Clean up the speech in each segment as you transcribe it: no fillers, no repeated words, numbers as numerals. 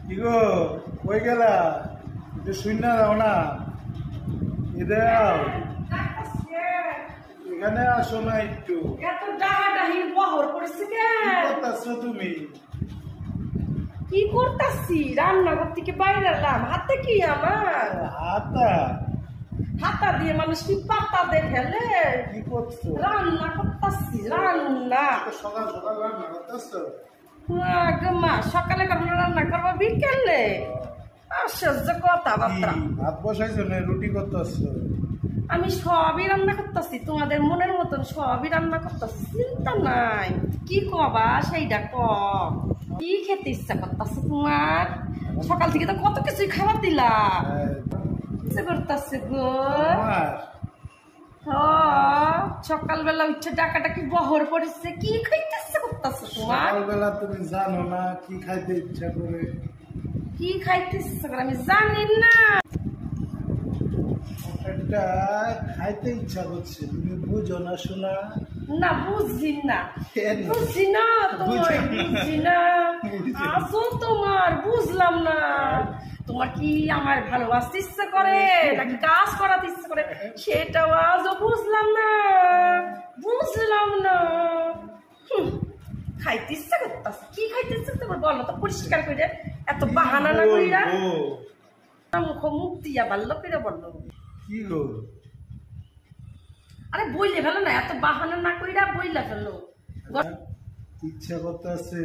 কি গো কই গেলা? যে শূন্য যাও না, এখানে আসো না একটু। এত ডাহাডাহি বহর পড়ছে কেন? করতেছো তুমি? কি করতাছি? রান্নাঘর থেকে বাইরে এলাম। হাতে কি আমার? হাতা দিয়ে মানুষ কি পাতা দিয়ে ফেলে? কি করছো? রান্না করতাছি, রান্না। সকাল সকাল রান্না করতেছো? মা সকালে করবো, রান্না করবো বিকেলে। আশ্চর্য কথাবার্তা। ভাত বসাইছো না রুটি করতেছো? আমি সবই রান্না করতেছি, তোমাদের মনের মতন সবই রান্না করতেছি, চিন্তা নাই। কি কবা সেইটা ক। কি খেতে ইচ্ছা করতেছে তোমার? সকাল থেকে তো কত কিছুই খাবার দিলা। ইচ্ছা করতেছে গো। সকালবেলা উঠে ডাকাটা কি বহর পড়েছে, কি খাইতে ইচ্ছা করতেছে তোমার? সকালবেলা তুমি জানো না কি খাইতে ইচ্ছা করে? কি খাইতে ইচ্ছা করে আমি জানি না। এটা খাইতে ইচ্ছা করছে, তুমি বুঝো না শোনা? না বুঝি না, বুঝি না তোমার, বুঝি না। আসো তোমার বুঝলাম না। তোমার কি আমার ভালোবাসতে ইচ্ছা করে নাকি কাজ করাতে ইচ্ছা করে সেটাও আজও বুঝলাম না, বুঝলাম না। খাইতে ইচ্ছা করতেছে, কি খাইতে ইচ্ছা তোমার বলো তো পরিষ্কার করে। এত বাহানা না কইরা মুখ মুখ দিয়া ভালো করে বললো। কি গো? আরে বইলে ফেলো না, এত বাহানা না কইরা বইলা ফেলো। ইচ্ছা করতেছে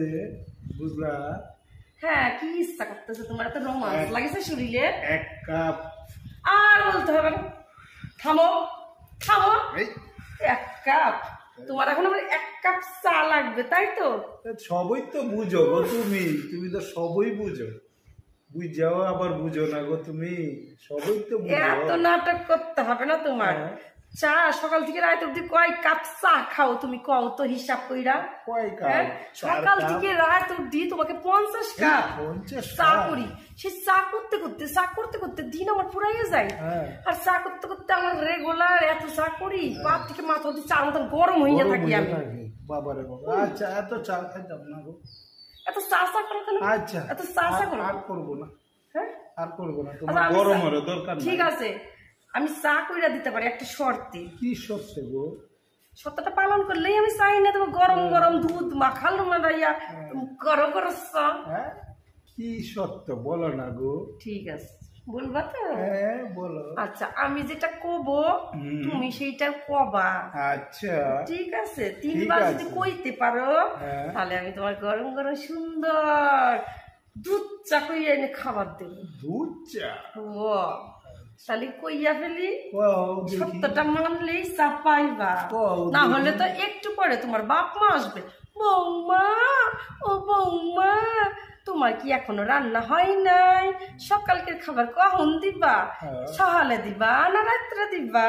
বুঝলা? হ্যাঁ কি ইচ্ছা করতেছে তোমার? এত রোমান্স লাগেছে শরীরে। এক কাপ। আর বলতে হবে না, থামো থামো। এক কাপ? তোমার এখন আমার এক কাপ চা লাগবে তাই তো? সবই তো বুঝো গো তুমি, তুমি তো সবই বুঝো। বুঝাও আবার বুঝো না গো তুমি, সবই তো বুঝো। এত নাটক করতে হবে না তোমার। চা সকাল থেকে রাত অব্দি কয় কাপ চা খাও তুমি কও তো হিসাব কইরা? কয় কাপ? সকাল থেকে রাত অব্দি তোমাকে 50 কাপ চা করি। সে চা করতে করতে দিন আমার ফুরাইয়া যায়। আর চা করতে করতে আমার রেগুলার এত চা করি, পা থেকে মাথা অব্দি চার মতন গরম হইয়া থাকি আমি। বাবারে বাবা। আচ্ছা এত চা খাইতাম না গো। এত চা করো কেন? আচ্ছা এত চা করো? আর করবো না। হ্যাঁ আর করবো না, তোমার আচ্ছা, গরম হলো দরকার। ঠিক আছে আমি চা কইরা দিতে পারি একটা শর্তে। কি শর্তে গো? শর্তটা পালন করলেই আমি চাই না তোমার গরম গরম দুধ মাখালো মারাইয়া করো করো চা। কি শর্ত বলো না গো? ঠিক আছে বলবা তো? হ্যাঁ বলো। আচ্ছা আমি যেটা কব তুমি সেইটা কবা। আচ্ছা ঠিক আছে, 3 বার যদি কইতে পারো তাহলে আমি তোমার গরম গরম সুন্দর দুধ চা কইয়া এনে খাবার দেবো। দুধ চা? ও তাহলে কইয়া ফেলি, সত্যটা মানলেই চা পাইবা। না হলে তো একটু পরে তোমার বাপ মা আসবে। বৌমা ও বৌমা তোমার কি এখনো রান্না হয় নাই? সকালকের খাবার কখন দিবা? সকালে দিবা না রাত্রে দিবা?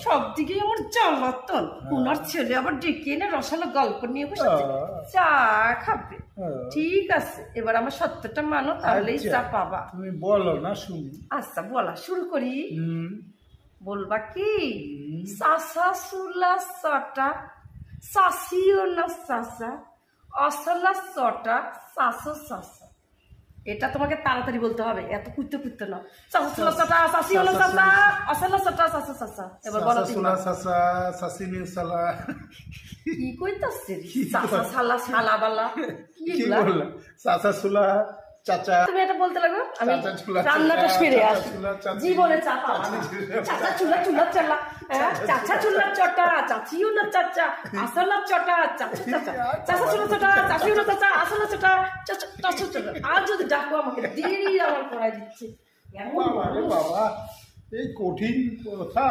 সব দিকে আমার জ্বালাতন। ওনার ছেলে আবার ডেকে এনে রসালো গল্প নিয়ে বসে চা খাবে। ঠিক আছে এবার আমার সত্যটা মানো তাহলেই চা পাবা। তুমি বলো না শুনি। আচ্ছা বলা শুরু করি। বলবা কি? চাষা সুলা চটা চাষিও না চাষা অসলা চটা চাষো চাষা। এটা তোমাকে তাড়াতাড়ি বলতে হবে, এত কুইতে কুইতে না। চাষা সুলা চটা চাষিও না চাষা অসলা চটা চাষো চাষা। এবার বলো সুলা চাষা চাষি নিউ সালা। কি কইতাছে? চাষা সালা সালা বালা কি বললা? চাষা সুলা চাচা। তুমি এটা বলতে লাগো, আমি রান্নাটা সেরে আসি। জীবনে চা পাবা না। চাচা চুলা চুলা চালা, চাচা চুলা চটা চাচিও না চাচা আসলা চটা চাচা চাচা চাচা চুলা চটা চাচিও না চাচা আসলা চটা চাচা চাচা চটা। আর যদি ডাকো আমাকে দেরি আমার করাই দিচ্ছে। বাবা রে বাবা, এই কঠিন কথা।